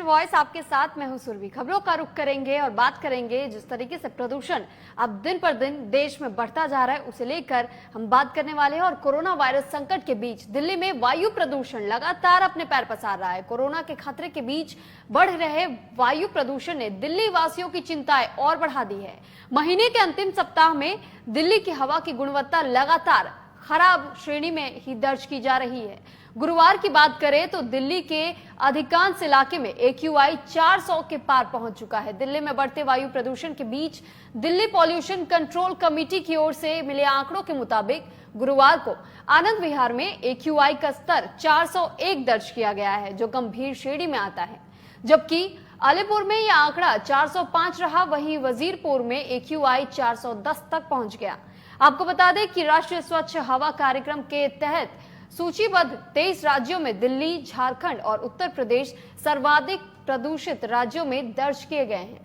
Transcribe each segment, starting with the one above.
Voice आपके साथ मैं हूं सुरभि। खबरों का रुख करेंगे और बात करेंगे जिस तरीके से प्रदूषण अब दिन पर दिन देश में बढ़ता जा रहा है उसे लेकर हम बात करने वाले हैं। और कोरोना वायरस संकट के बीच दिल्ली में वायु प्रदूषण लगातार अपने पैर पसार रहा है। कोरोना के खतरे के बीच बढ़ रहे वायु प्रदूषण ने दिल्ली वासियों की चिंताएं और बढ़ा दी है। महीने के अंतिम सप्ताह में दिल्ली की हवा की गुणवत्ता लगातार खराब श्रेणी में ही दर्ज की जा रही है। गुरुवार की बात करें तो दिल्ली के अधिकांश इलाके में AQI 400 के पार पहुंच चुका है। दिल्ली में बढ़ते वायु प्रदूषण के बीच दिल्ली पॉल्यूशन कंट्रोल कमेटी की ओर से मिले आंकड़ों के मुताबिक गुरुवार को आनंद विहार में AQI का स्तर 401 दर्ज किया गया है, जो गंभीर श्रेणी में आता है। जबकि अलीपुर में यह आंकड़ा 405 रहा, वहीं वजीरपुर में AQI 410 तक पहुंच गया। आपको बता दें कि राष्ट्रीय स्वच्छ हवा कार्यक्रम के तहत सूचीबद्ध 23 राज्यों में दिल्ली, झारखंड और उत्तर प्रदेश सर्वाधिक प्रदूषित राज्यों में दर्ज किए गए हैं।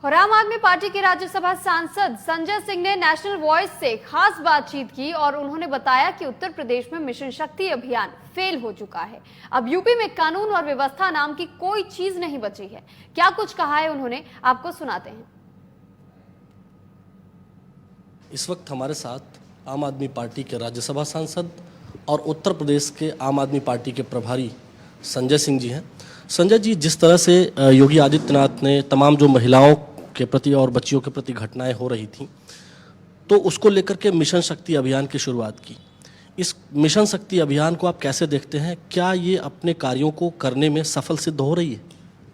और आम आदमी पार्टी के राज्यसभा सांसद संजय सिंह ने नेशनल वॉइस से खास बातचीत की और उन्होंने बताया कि उत्तर प्रदेश में मिशन शक्ति अभियान फेल हो चुका है। अब यूपी में कानून और व्यवस्था नाम की कोई चीज नहीं बची है। क्या कुछ कहा है उन्होंने, आपको सुनाते हैं। इस वक्त हमारे साथ आम आदमी पार्टी के राज्यसभा सांसद और उत्तर प्रदेश के आम आदमी पार्टी के प्रभारी संजय सिंह जी हैं। संजय जी, जिस तरह से योगी आदित्यनाथ ने तमाम जो महिलाओं के प्रति और बच्चियों के प्रति घटनाएं हो रही थी, तो उसको लेकर के मिशन शक्ति अभियान की शुरुआत की। इस मिशन शक्ति अभियान को आप कैसे देखते हैं? क्या ये अपने कार्यों को करने में सफल सिद्ध हो रही है?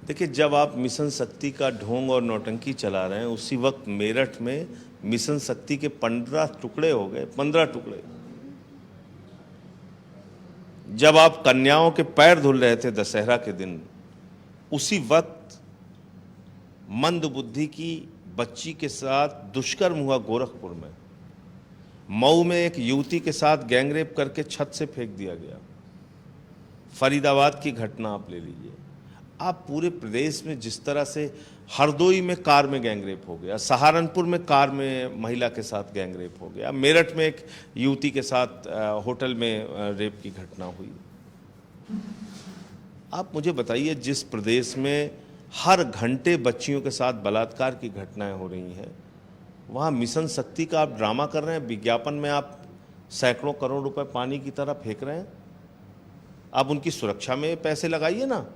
देखिए, जब आप मिशन शक्ति का ढोंग और नौटंकी चला रहे हैं, उसी वक्त मेरठ में मिशन शक्ति के 15 टुकड़े हो गए। 15 टुकड़े। जब आप कन्याओं के पैर धुल रहे थे दशहरा के दिन, उसी वक्त मंद बुद्धि की बच्ची के साथ दुष्कर्म हुआ गोरखपुर में। मऊ में एक युवती के साथ गैंगरेप करके छत से फेंक दिया गया। फरीदाबाद की घटना आप ले लीजिए। आप पूरे प्रदेश में जिस तरह से हरदोई में कार में गैंगरेप हो गया, सहारनपुर में कार में महिला के साथ गैंगरेप हो गया, मेरठ में एक युवती के साथ होटल में रेप की घटना हुई। आप मुझे बताइए, जिस प्रदेश में हर घंटे बच्चियों के साथ बलात्कार की घटनाएं हो रही हैं, वहाँ मिशन शक्ति का आप ड्रामा कर रहे हैं। विज्ञापन में आप सैकड़ों करोड़ रुपए पानी की तरह फेंक रहे हैं। आप उनकी सुरक्षा में पैसे लगाइए ना।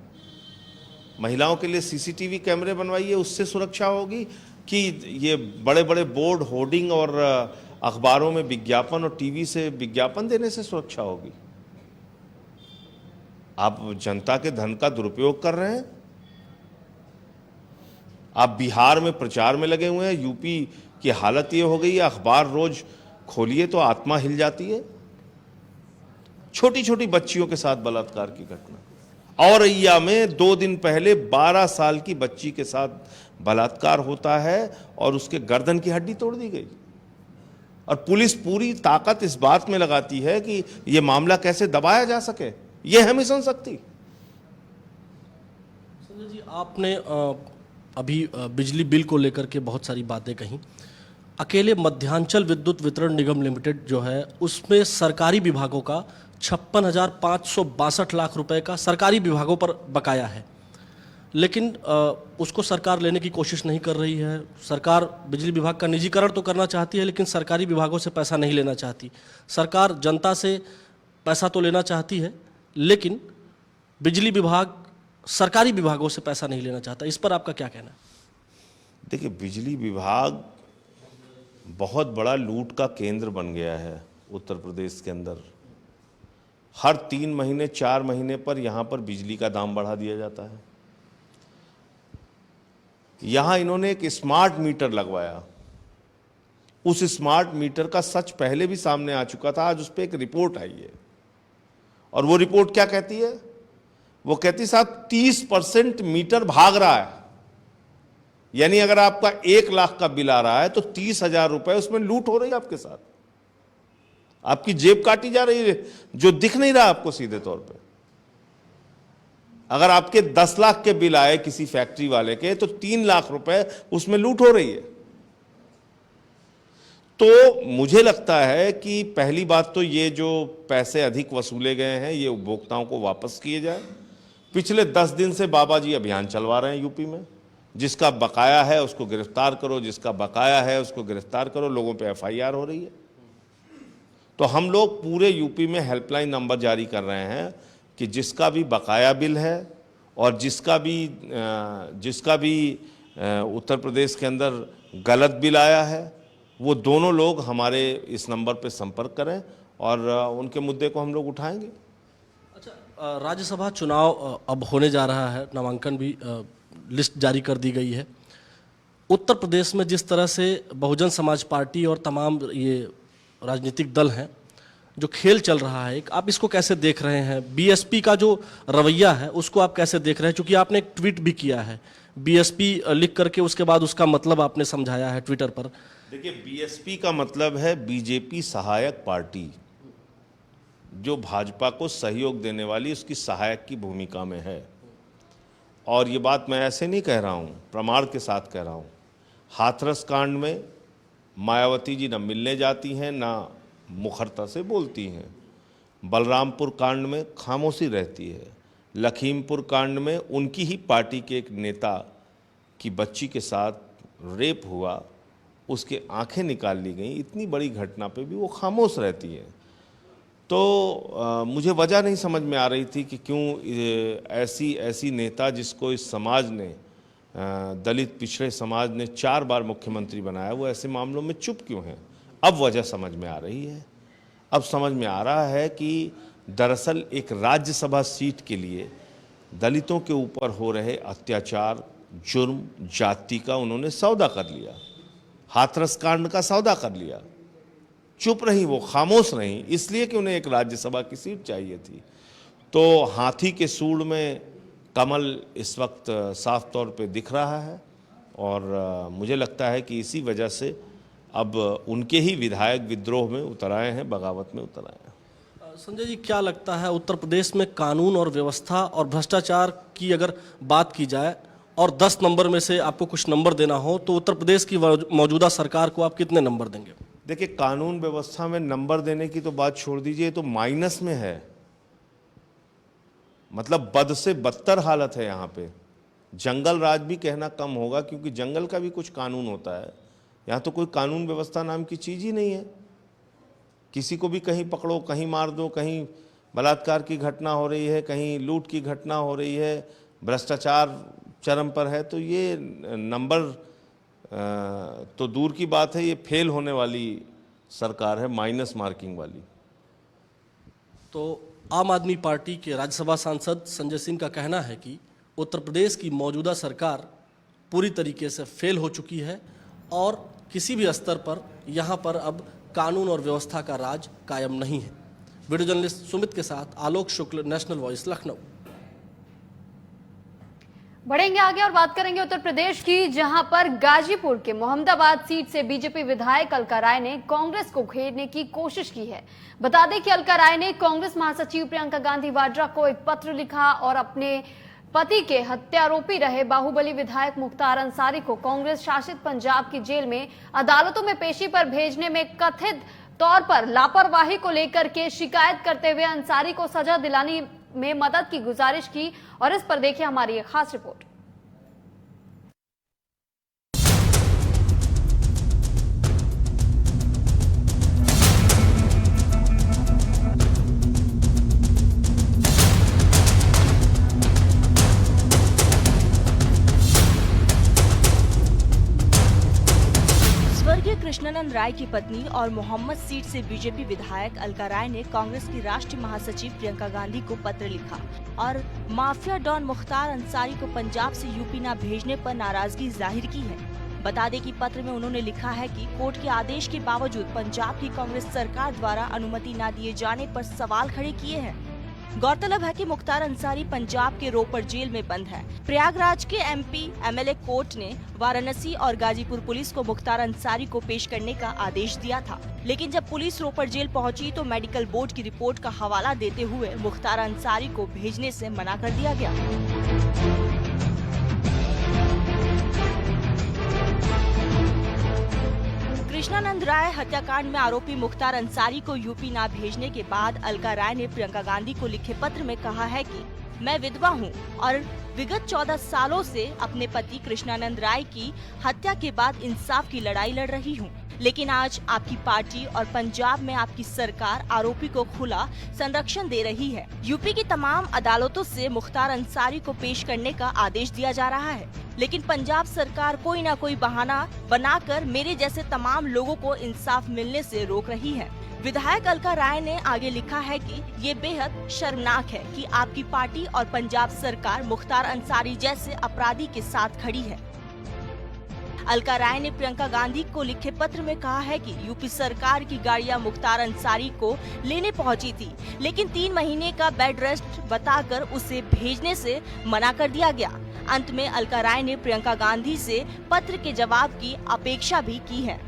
महिलाओं के लिए CCTV कैमरे बनवाइए, उससे सुरक्षा होगी कि ये बड़े बड़े बोर्ड, होर्डिंग और अखबारों में विज्ञापन और टीवी से विज्ञापन देने से सुरक्षा होगी। आप जनता के धन का दुरुपयोग कर रहे हैं। आप बिहार में प्रचार में लगे हुए हैं। यूपी की हालत ये हो गई है, अखबार रोज खोलिए तो आत्मा हिल जाती है। छोटी छोटी बच्चियों के साथ बलात्कार की घटना। औरैया में 2 दिन पहले 12 साल की बच्ची के साथ बलात्कार होता है और उसके गर्दन की हड्डी तोड़ दी गई। और पुलिस पूरी ताकत इस बात में लगाती है कि यह मामला कैसे दबाया जा सके। यह है मिशन शक्ति। संजय जी, आपने अभी बिजली बिल को लेकर के बहुत सारी बातें कही। अकेले मध्यांचल विद्युत वितरण निगम लिमिटेड जो है, उसमें सरकारी विभागों का 56,562 लाख रुपए का सरकारी विभागों पर बकाया है, लेकिन उसको सरकार लेने की कोशिश नहीं कर रही है। सरकार बिजली विभाग का निजीकरण तो करना चाहती है, लेकिन सरकारी विभागों से पैसा नहीं लेना चाहती। सरकार जनता से पैसा तो लेना चाहती है, लेकिन बिजली विभाग सरकारी विभागों से पैसा नहीं लेना चाहता। इस पर आपका क्या कहना है? देखिए, बिजली विभाग बहुत बड़ा लूट का केंद्र बन गया है उत्तर प्रदेश के अंदर। हर 3 महीने 4 महीने पर यहाँ पर बिजली का दाम बढ़ा दिया जाता है। यहाँ इन्होंने एक स्मार्ट मीटर लगवाया। उस स्मार्ट मीटर का सच पहले भी सामने आ चुका था। आज उस पर एक रिपोर्ट आई है और वो रिपोर्ट क्या कहती है? वो कहती साहब 30% मीटर भाग रहा है। यानी अगर आपका 1 लाख का बिल आ रहा है तो 30,000 रुपए उसमें लूट हो रही है आपके साथ। आपकी जेब काटी जा रही है, जो दिख नहीं रहा आपको सीधे तौर पे। अगर आपके 10 लाख के बिल आए किसी फैक्ट्री वाले के, तो 3 लाख रुपए उसमें लूट हो रही है। तो मुझे लगता है कि पहली बात तो ये जो पैसे अधिक वसूले गए हैं ये उपभोक्ताओं को वापस किए जाए। पिछले 10 दिन से बाबा जी अभियान चलवा रहे हैं यूपी में, जिसका बकाया है उसको गिरफ्तार करो, जिसका बकाया है उसको गिरफ्तार करो। लोगों पे एफआईआर हो रही है। तो हम लोग पूरे यूपी में हेल्पलाइन नंबर जारी कर रहे हैं कि जिसका भी बकाया बिल है और जिसका भी उत्तर प्रदेश के अंदर गलत बिल आया है, वो दोनों लोग हमारे इस नंबर पर संपर्क करें और उनके मुद्दे को हम लोग उठाएंगे। अच्छा, राज्यसभा चुनाव अब होने जा रहा है, नामांकन भी लिस्ट जारी कर दी गई है। उत्तर प्रदेश में जिस तरह से बहुजन समाज पार्टी और तमाम ये राजनीतिक दल हैं, जो खेल चल रहा है, आप इसको कैसे देख रहे हैं? बीएसपी का जो रवैया है उसको आप कैसे देख रहे हैं? क्योंकि आपने एक ट्वीट भी किया है बीएसपी लिख करके, उसके बाद उसका मतलब आपने समझाया है ट्विटर पर। देखिए, बीएसपी का मतलब है बीजेपी सहायक पार्टी, जो भाजपा को सहयोग देने वाली उसकी सहायक की भूमिका में है। और ये बात मैं ऐसे नहीं कह रहा हूँ, प्रमाण के साथ कह रहा हूँ। हाथरस कांड में मायावती जी न मिलने जाती हैं ना मुखरता से बोलती हैं। बलरामपुर कांड में खामोशी रहती है। लखीमपुर कांड में उनकी ही पार्टी के एक नेता की बच्ची के साथ रेप हुआ, उसके आंखें निकाल ली गई। इतनी बड़ी घटना पे भी वो खामोश रहती है। तो मुझे वजह नहीं समझ में आ रही थी कि क्यों ऐसी नेता जिसको इस समाज ने, दलित पिछड़े समाज ने 4 बार मुख्यमंत्री बनाया, वो ऐसे मामलों में चुप क्यों है। अब वजह समझ में आ रही है। अब समझ में आ रहा है कि दरअसल एक राज्यसभा सीट के लिए दलितों के ऊपर हो रहे अत्याचार, जुर्म, जाति का उन्होंने सौदा कर लिया। हाथरस कांड का सौदा कर लिया। चुप रही, वो खामोश रही, इसलिए कि उन्हें एक राज्यसभा की सीट चाहिए थी। तो हाथी के सूंड में कमल इस वक्त साफ तौर पे दिख रहा है और मुझे लगता है कि इसी वजह से अब उनके ही विधायक विद्रोह में उतर आए हैं, बगावत में उतर आए हैं। संजय जी, क्या लगता है उत्तर प्रदेश में कानून और व्यवस्था और भ्रष्टाचार की अगर बात की जाए और 10 नंबर में से आपको कुछ नंबर देना हो तो उत्तर प्रदेश की मौजूदा सरकार को आप कितने नंबर देंगे? देखिए, कानून व्यवस्था में नंबर देने की तो बात छोड़ दीजिए, तो माइनस में है। मतलब बद से बदतर हालत है यहाँ पे। जंगल राज भी कहना कम होगा, क्योंकि जंगल का भी कुछ कानून होता है। यहाँ तो कोई कानून व्यवस्था नाम की चीज़ ही नहीं है। किसी को भी कहीं पकड़ो, कहीं मार दो, कहीं बलात्कार की घटना हो रही है, कहीं लूट की घटना हो रही है, भ्रष्टाचार चरम पर है। तो ये नंबर तो दूर की बात है, ये फेल होने वाली सरकार है, माइनस मार्किंग वाली। तो आम आदमी पार्टी के राज्यसभा सांसद संजय सिंह का कहना है कि उत्तर प्रदेश की मौजूदा सरकार पूरी तरीके से फेल हो चुकी है और किसी भी स्तर पर यहाँ पर अब कानून और व्यवस्था का राज कायम नहीं है। वीडियो जर्नलिस्ट सुमित के साथ आलोक शुक्ल, नेशनल वॉइस, लखनऊ। बढ़ेंगे आगे और बात करेंगे उत्तर प्रदेश की, जहां पर गाजीपुर के मोहम्मदाबाद सीट से बीजेपी विधायक अलका राय ने कांग्रेस को घेरने की कोशिश की है। बता दें कि अलका राय ने कांग्रेस महासचिव प्रियंका गांधी वाड्रा को एक पत्र लिखा और अपने पति के हत्यारोपी रहे बाहुबली विधायक मुख्तार अंसारी को कांग्रेस शासित पंजाब की जेल में अदालतों में पेशी पर भेजने में कथित तौर पर लापरवाही को लेकर के शिकायत करते हुए अंसारी को सजा दिलाने में मदद की गुजारिश की। और इस पर देखिए हमारी एक खास रिपोर्ट। स्वर्गीय कृष्णानंद राय की पत्नी और मोहम्मद सीट से बीजेपी विधायक अलका राय ने कांग्रेस की राष्ट्रीय महासचिव प्रियंका गांधी को पत्र लिखा और माफिया डॉन मुख्तार अंसारी को पंजाब से यूपी न भेजने पर नाराजगी जाहिर की है। बता दें कि पत्र में उन्होंने लिखा है कि कोर्ट के आदेश के बावजूद पंजाब की कांग्रेस सरकार द्वारा अनुमति न दिए जाने पर सवाल खड़े किए हैं। गौरतलब है कि मुख्तार अंसारी पंजाब के रोपड़ जेल में बंद है। प्रयागराज के एमपी एमएलए कोर्ट ने वाराणसी और गाजीपुर पुलिस को मुख्तार अंसारी को पेश करने का आदेश दिया था, लेकिन जब पुलिस रोपड़ जेल पहुंची तो मेडिकल बोर्ड की रिपोर्ट का हवाला देते हुए मुख्तार अंसारी को भेजने से मना कर दिया गया। कृष्णानंद राय हत्याकांड में आरोपी मुख्तार अंसारी को यूपी ना भेजने के बाद अलका राय ने प्रियंका गांधी को लिखे पत्र में कहा है कि मैं विधवा हूं और विगत 14 सालों से अपने पति कृष्णानंद राय की हत्या के बाद इंसाफ की लड़ाई लड़ रही हूं। लेकिन आज आपकी पार्टी और पंजाब में आपकी सरकार आरोपी को खुला संरक्षण दे रही है। यूपी की तमाम अदालतों से मुख्तार अंसारी को पेश करने का आदेश दिया जा रहा है, लेकिन पंजाब सरकार कोई ना कोई बहाना बनाकर मेरे जैसे तमाम लोगों को इंसाफ मिलने से रोक रही है। विधायक अलका राय ने आगे लिखा है कि ये बेहद शर्मनाक है कि आपकी पार्टी और पंजाब सरकार मुख्तार अंसारी जैसे अपराधी के साथ खड़ी है। अलका राय ने प्रियंका गांधी को लिखे पत्र में कहा है कि यूपी सरकार की गाड़ियां मुख्तार अंसारी को लेने पहुंची थी, लेकिन 3 महीने का बेड रेस्ट बताकर उसे भेजने से मना कर दिया गया। अंत में अलका राय ने प्रियंका गांधी से पत्र के जवाब की अपेक्षा भी की है।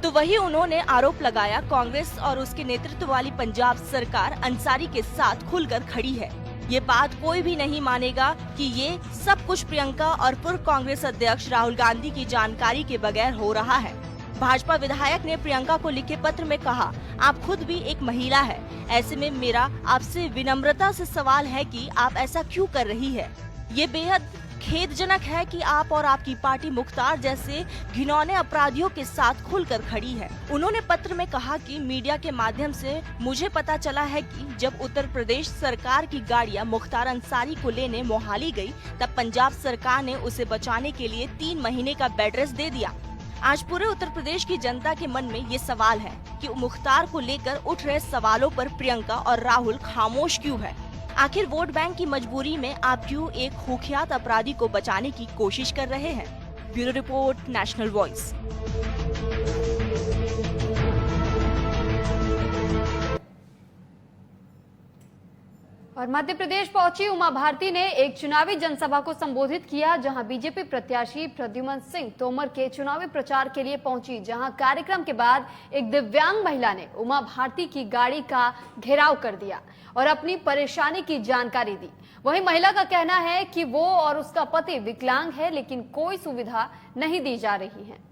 तो वही उन्होंने आरोप लगाया कांग्रेस और उसके नेतृत्व वाली पंजाब सरकार अंसारी के साथ खुलकर खड़ी है। ये बात कोई भी नहीं मानेगा कि ये सब कुछ प्रियंका और पूर्व कांग्रेस अध्यक्ष राहुल गांधी की जानकारी के बगैर हो रहा है। भाजपा विधायक ने प्रियंका को लिखे पत्र में कहा, आप खुद भी एक महिला है, ऐसे में मेरा आपसे विनम्रता से सवाल है कि आप ऐसा क्यों कर रही है। ये बेहद खेदजनक है कि आप और आपकी पार्टी मुख्तार जैसे घिनौने अपराधियों के साथ खुलकर खड़ी है। उन्होंने पत्र में कहा कि मीडिया के माध्यम से मुझे पता चला है कि जब उत्तर प्रदेश सरकार की गाड़ियां मुख्तार अंसारी को लेने मोहाली गई, तब पंजाब सरकार ने उसे बचाने के लिए 3 महीने का बेड रेस्ट दे दिया। आज पूरे उत्तर प्रदेश की जनता के मन में ये सवाल है कि मुख्तार को लेकर उठ रहे सवालों पर प्रियंका और राहुल खामोश क्यों है। आखिर वोट बैंक की मजबूरी में आप क्यों एक कुख्यात अपराधी को बचाने की कोशिश कर रहे हैं। Bureau report, national voice. और मध्य प्रदेश पहुंची उमा भारती ने एक चुनावी जनसभा को संबोधित किया, जहां बीजेपी प्रत्याशी प्रद्युमन सिंह तोमर के चुनावी प्रचार के लिए पहुंची, जहां कार्यक्रम के बाद एक दिव्यांग महिला ने उमा भारती की गाड़ी का घेराव कर दिया और अपनी परेशानी की जानकारी दी। वहीं महिला का कहना है कि वो और उसका पति विकलांग है, लेकिन कोई सुविधा नहीं दी जा रही है।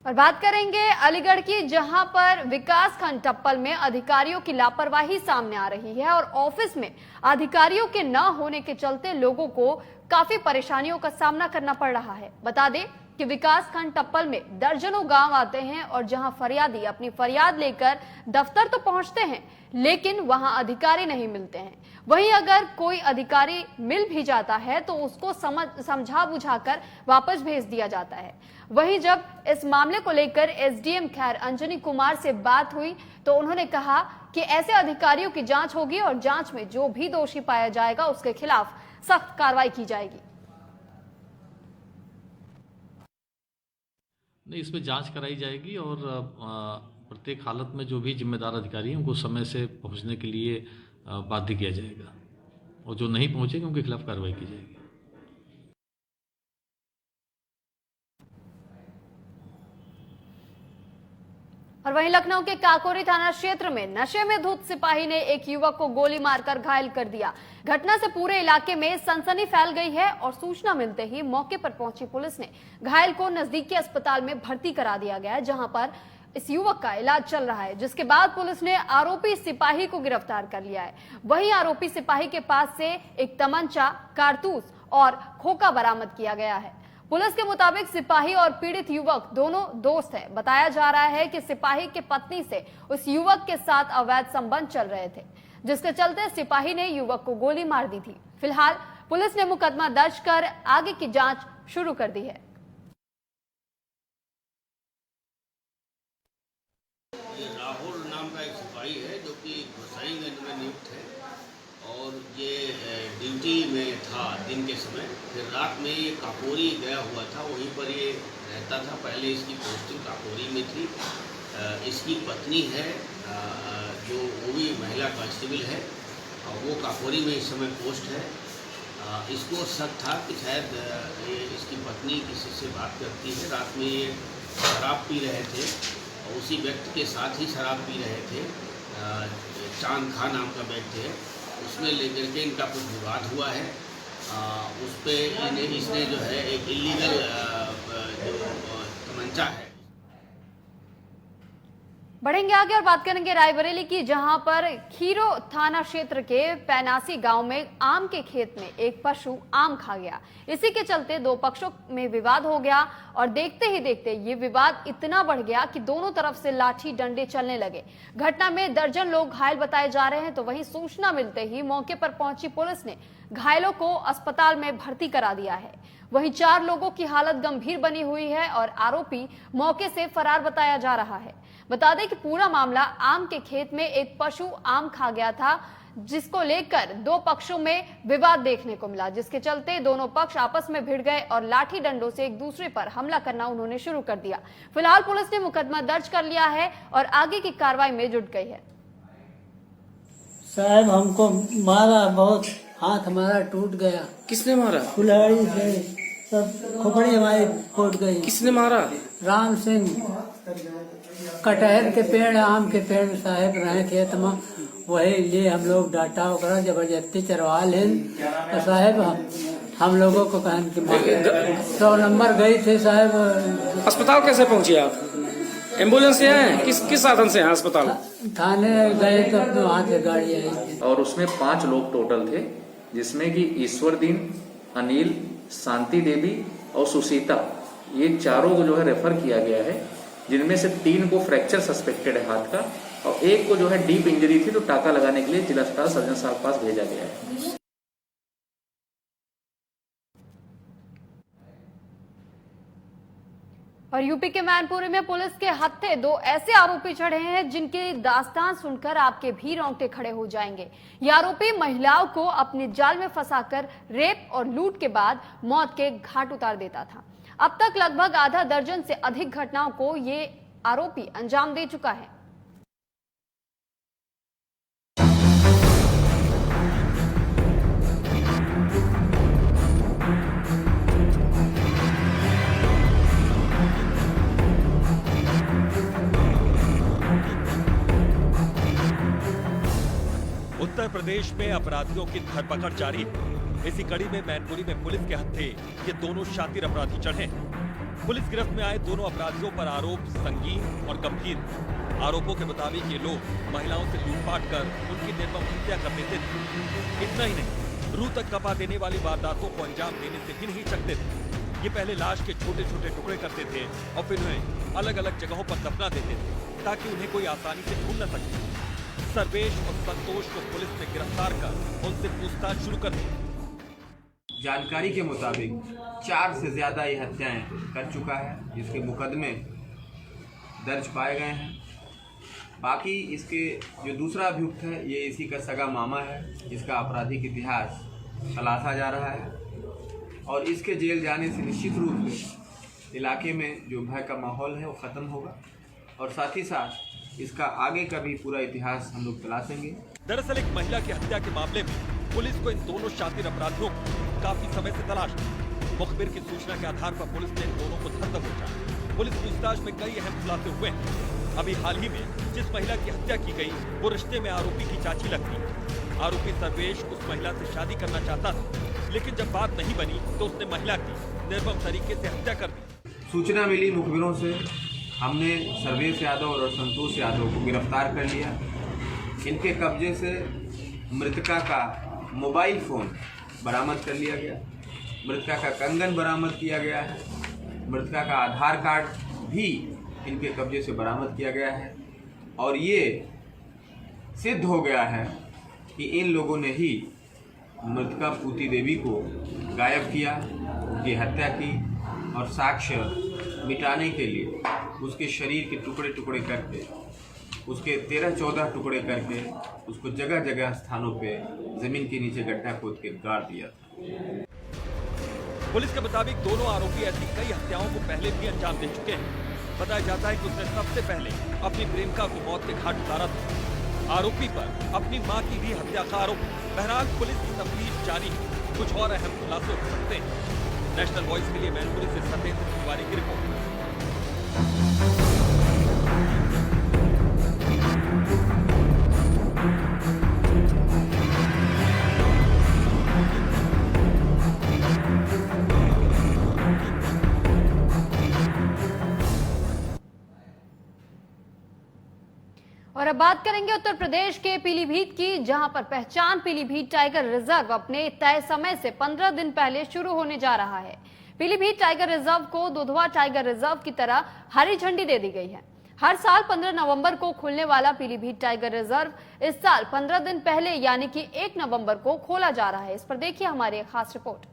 और बात करेंगे अलीगढ़ की, जहां पर विकासखंड टप्पल में अधिकारियों की लापरवाही सामने आ रही है और ऑफिस में अधिकारियों के न होने के चलते लोगों को काफी परेशानियों का सामना करना पड़ रहा है। बता दें कि विकासखंड टप्पल में दर्जनों गांव आते हैं और जहां फरियादी अपनी फरियाद लेकर दफ्तर तो पहुंचते हैं, लेकिन वहां अधिकारी नहीं मिलते हैं। वहीं अगर कोई अधिकारी मिल भी जाता है तो उसको समझा बुझाकर वापस भेज दिया जाता है। वहीं जब इस मामले को लेकर एसडीएम खैर अंजनी कुमार से बात हुई तो उन्होंने कहा कि ऐसे अधिकारियों की जांच होगी और जांच में जो भी दोषी पाया जाएगा उसके खिलाफ सख्त कार्रवाई की जाएगी। नहीं, इस पे जांच कराई जाएगी और प्रत्येक हालत में जो भी जिम्मेदार अधिकारी हैं उनको समय से पहुंचने के लिए बाध्य किया जाएगा और जो नहीं पहुंचेंगे उनके खिलाफ कार्रवाई की जाएगी। और वहीं लखनऊ के काकोरी थाना क्षेत्र में नशे में धुत सिपाही ने एक युवक को गोली मारकर घायल कर दिया। घटना से पूरे इलाके में सनसनी फैल गई है और सूचना मिलते ही मौके पर पहुंची पुलिस ने घायल को नजदीकी अस्पताल में भर्ती करा दिया गया है, जहां पर इस युवक का इलाज चल रहा है, जिसके बाद पुलिस ने आरोपी सिपाही को गिरफ्तार कर लिया है। वहीं आरोपी सिपाही के पास से एक तमंचा, कारतूस और खोखा बरामद किया गया है। पुलिस के मुताबिक सिपाही और पीड़ित युवक दोनों दोस्त हैं। बताया जा रहा है कि सिपाही के पत्नी से उस युवक के साथ अवैध संबंध चल रहे थे, जिसके चलते सिपाही ने युवक को गोली मार दी थी। फिलहाल पुलिस ने मुकदमा दर्ज कर आगे की जांच शुरू कर दी है। राहुल नाम का एक सिपाही है जो कि गोसाईगंज में नियुक्त है और ये ड्यूटी में था दिन के समय। फिर रात में ये काकोरी गया हुआ था, वहीं पर ये रहता था। पहले इसकी पोस्टिंग काकोरी में थी। इसकी पत्नी है जो वो भी महिला कांस्टेबल है और वो काकोरी में इस समय पोस्ट है। इसको शक था कि शायद ये इसकी पत्नी किसी से बात करती है। रात में ये शराब पी रहे थे और उसी व्यक्ति के साथ ही शराब पी रहे थे। चांद खां नाम का व्यक्ति है, उसमें लेकर के इनका कुछ विवाद हुआ है। उस पर इसने जो है एक इलीगल जो तमंचा है। बढ़ेंगे आगे और बात करेंगे रायबरेली की, जहां पर खीरो थाना क्षेत्र के पैनासी गांव में आम के खेत में एक पशु आम खा गया। इसी के चलते दो पक्षों में विवाद हो गया और देखते ही देखते ये विवाद इतना बढ़ गया कि दोनों तरफ से लाठी डंडे चलने लगे। घटना में दर्जन लोग घायल बताए जा रहे हैं। तो वहीं सूचना मिलते ही मौके पर पहुंची पुलिस ने घायलों को अस्पताल में भर्ती करा दिया है। वहीं 4 लोगों की हालत गंभीर बनी हुई है और आरोपी मौके से फरार बताया जा रहा है। बता दें कि पूरा मामला आम के खेत में एक पशु आम खा गया था, जिसको लेकर दो पक्षों में विवाद देखने को मिला, जिसके चलते दोनों पक्ष आपस में भिड़ गए और लाठी डंडों से एक दूसरे पर हमला करना उन्होंने शुरू कर दिया। फिलहाल पुलिस ने मुकदमा दर्ज कर लिया है और आगे की कार्रवाई में जुट गई है। साहब हमको मारा, बहुत हाथ हमारा टूट गया। किसने मारा? कुल्हाड़ी से सब खोपड़ी हमारी फूट गई। किसने मारा? राम सिंह। कटहर के पेड़, आम के पेड़ साहब रहे खेत में, वही लिए हम लोग डाटा वगैरह जबरदस्ती चरवा लें। तो साहब हम लोगों को कहन कि 100 नंबर गई थे साहब। अस्पताल कैसे पहुंचे आप? एम्बुलेंस से आए? किस साधन से आए अस्पताल? थाने गए तो वहाँ से गाड़ी आई। और उसमें 5 लोग टोटल थे, जिसमें कि ईश्वरदीन, अनिल, शांति देवी और सुशीता, ये चारों को जो है रेफर किया गया है, जिनमें से 3 को फ्रैक्चर सस्पेक्टेड है हाथ का और एक को जो है डीप इंजरी थी, तो टाका लगाने के लिए जिला अस्पताल सर्जन साहब के पास भेजा गया है। और यूपी के मैनपुरी में पुलिस के हत्थे 2 ऐसे आरोपी चढ़े हैं जिनकी दास्तान सुनकर आपके भी रोंगटे खड़े हो जाएंगे। ये आरोपी महिलाओं को अपने जाल में फंसाकर रेप और लूट के बाद मौत के घाट उतार देता था। अब तक लगभग आधा दर्जन से अधिक घटनाओं को ये आरोपी अंजाम दे चुका है। उत्तर प्रदेश में अपराधियों की धरपकड़ जारी है। इसी कड़ी में मैनपुरी में पुलिस के हत्थे ये दोनों शातिर अपराधी चढ़े। पुलिस गिरफ्त में आए दोनों अपराधियों पर आरोप संगीन और गंभीर। आरोपों के मुताबिक ये लोग महिलाओं से लूटपाट कर उनकी निर्मम हत्या कर देते थे। इतना ही नहीं, रूह तक कपा देने वाली वारदातों को अंजाम देने से भी नहीं चकते थे। ये पहले लाश के छोटे छोटे टुकड़े करते थे और फिर उन्हें अलग अलग जगहों पर दफना देते थे ताकि उन्हें कोई आसानी से ढूंढ न सके। सर्वेश और संतोष को पुलिस ने गिरफ्तार कर उनसे पूछताछ शुरू कर दी। जानकारी के मुताबिक 4 से ज्यादा ये हत्याएं कर चुका है, जिसके मुकदमे दर्ज पाए गए हैं। बाकी इसके जो दूसरा अभियुक्त है, ये इसी का सगा मामा है, जिसका आपराधिक इतिहास तलाशा जा रहा है और इसके जेल जाने से निश्चित रूप से इलाके में जो भय का माहौल है वो ख़त्म होगा और साथ ही साथ इसका आगे का भी पूरा इतिहास हम लोग तलाशेंगे। दरअसल एक महिला की हत्या के मामले में पुलिस को इन दोनों शातिर अपराधियों को काफी समय से तलाश थी। मुखबिर की सूचना के आधार पर पुलिस ने इन दोनों को धर दबोचा। पुलिस पूछताछ में कई अहम खुलासे हुए हैं। अभी हाल ही में जिस महिला की हत्या की गई वो रिश्ते में आरोपी की चाची लगती है। आरोपी सर्वेश उस महिला से शादी करना चाहता था, लेकिन जब बात नहीं बनी तो उसने महिला की निर्मम तरीके से हत्या कर दी। सूचना मिली मुखबिरों से, हमने सर्वेश यादव और संतोष यादव को गिरफ्तार कर लिया। इनके कब्जे से मृतका का मोबाइल फ़ोन बरामद कर लिया गया, मृतका का कंगन बरामद किया गया है, मृतका का आधार कार्ड भी इनके कब्जे से बरामद किया गया है और ये सिद्ध हो गया है कि इन लोगों ने ही मृतका पूती देवी को गायब किया, उनकी हत्या की और साक्ष्य मिटाने के लिए उसके शरीर के टुकड़े टुकड़े करके, उसके 13-14 टुकड़े करके उसको जगह जगह स्थानों पे जमीन के नीचे गड्ढा खोद के गाड़ दिया था। पुलिस के मुताबिक दोनों आरोपी ऐसी कई हत्याओं को पहले भी अंजाम दे चुके हैं। बताया जाता है कि उसने सबसे पहले अपनी प्रेमिका को मौत के घाट उतारा था। आरोपी पर अपनी मां की भी हत्या का आरोप। बहरहाल पुलिस की तफ्तीश जारी है, कुछ और अहम खुलासे हो सकते हैं। नेशनल वॉइस के लिए मैनपुरी से सत्येंद्र तिवारी की रिपोर्ट। और अब बात करेंगे उत्तर प्रदेश के पीलीभीत की, जहां पर पहचान पीलीभीत टाइगर रिजर्व अपने तय समय से 15 दिन पहले शुरू होने जा रहा है। पीलीभीत टाइगर रिजर्व को दुधवा टाइगर रिजर्व की तरह हरी झंडी दे दी गई है। हर साल 15 नवंबर को खुलने वाला पीलीभीत टाइगर रिजर्व इस साल 15 दिन पहले यानी कि 1 नवंबर को खोला जा रहा है। इस पर देखिए हमारी एक खास रिपोर्ट।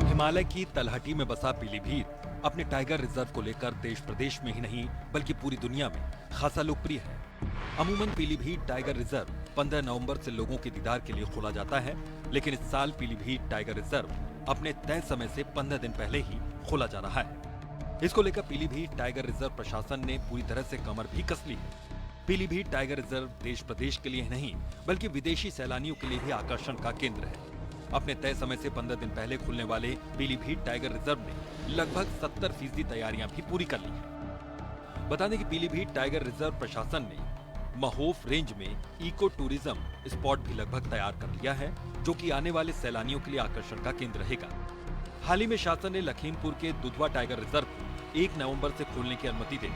हिमालय की तलहटी में बसा पीलीभीत अपने टाइगर रिजर्व को लेकर देश प्रदेश में ही नहीं बल्कि पूरी दुनिया में खासा लोकप्रिय है। अमूमन पीलीभीत टाइगर रिजर्व 15 नवंबर से लोगों के दीदार के लिए खोला जाता है, लेकिन इस साल पीलीभीत टाइगर रिजर्व अपने तय समय से 15 दिन पहले ही खोला जा रहा है। इसको लेकर पीलीभीत टाइगर रिजर्व प्रशासन ने पूरी तरह से कमर भी कस ली है। पीलीभीत टाइगर रिजर्व देश प्रदेश के लिए नहीं बल्कि विदेशी सैलानियों के लिए भी आकर्षण का केंद्र है। अपने तय समय से 15 दिन पहले खुलने वाले पीलीभीत टाइगर रिजर्व ने लगभग 70% तैयारियां भी पूरी कर ली हैं। बता दें कि पीलीभीत टाइगर रिजर्व प्रशासन ने महोफ रेंज में इको टूरिज्म स्पॉट भी लगभग तैयार कर लिया है, जो कि आने वाले सैलानियों के लिए आकर्षण का केंद्र रहेगा। हाल ही में शासन ने लखीमपुर के दुधवा टाइगर रिजर्व को 1 नवंबर से खोलने की अनुमति दे दी।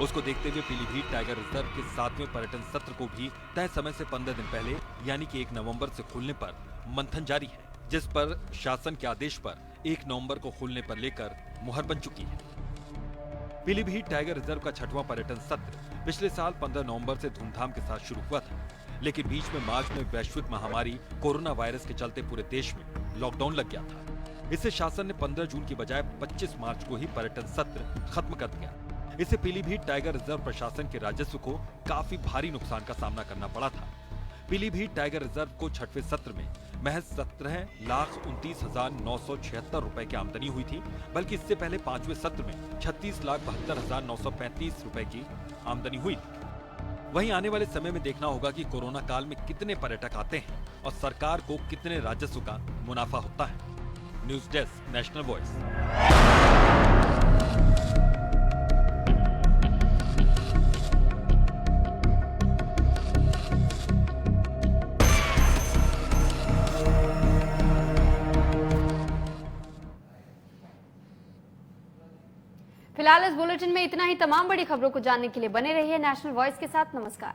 उसको देखते हुए पीलीभीत टाइगर रिजर्व के 7वें पर्यटन सत्र को भी तय समय से 15 दिन पहले यानी कि 1 नवंबर से खोलने पर मंथन जारी है, जिस पर शासन के आदेश पर 1 नवंबर को खोलने पर लेकर मुहर बन चुकी है। पीलीभीत टाइगर रिजर्व का 6वां पर्यटन सत्र पिछले साल 15 नवंबर से धूमधाम के साथ शुरू हुआ था, लेकिन बीच में मार्च में वैश्विक महामारी कोरोना वायरस के चलते पूरे देश में लॉकडाउन लग गया था। इससे शासन ने 15 जून की बजाय 25 मार्च को ही पर्यटन सत्र खत्म कर दिया। इससे पीलीभीत टाइगर रिजर्व प्रशासन के राजस्व को काफी भारी नुकसान का सामना करना पड़ा था। पीलीभीत टाइगर रिजर्व को 6वें सत्र में महज 17,29,976 रुपए की आमदनी हुई थी, बल्कि इससे पहले 5वें सत्र में 36,72,935 रुपए की आमदनी हुई थी। वहीं आने वाले समय में देखना होगा कि कोरोना काल में कितने पर्यटक आते हैं और सरकार को कितने राजस्व का मुनाफा होता है। News desk, national voice. फिलहाल इस बुलेटिन में इतना ही। तमाम बड़ी खबरों को जानने के लिए बने रहिए नेशनल वॉइस के साथ। नमस्कार।